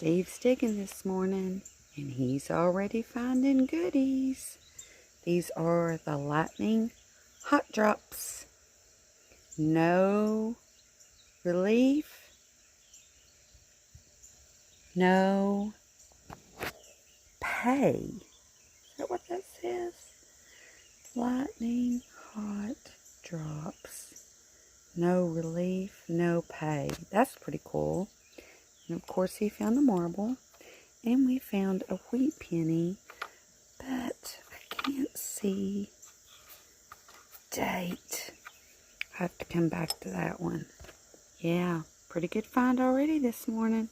Steve's digging this morning, and he's already finding goodies. These are the Lightning Hot Drops. No relief, no pay. Is that what that says? Lightning Hot Drops. No relief, no pay. That's pretty cool. And of course he found a marble. And we found a wheat penny. But I can't see date. I have to come back to that one. Yeah, pretty good find already this morning.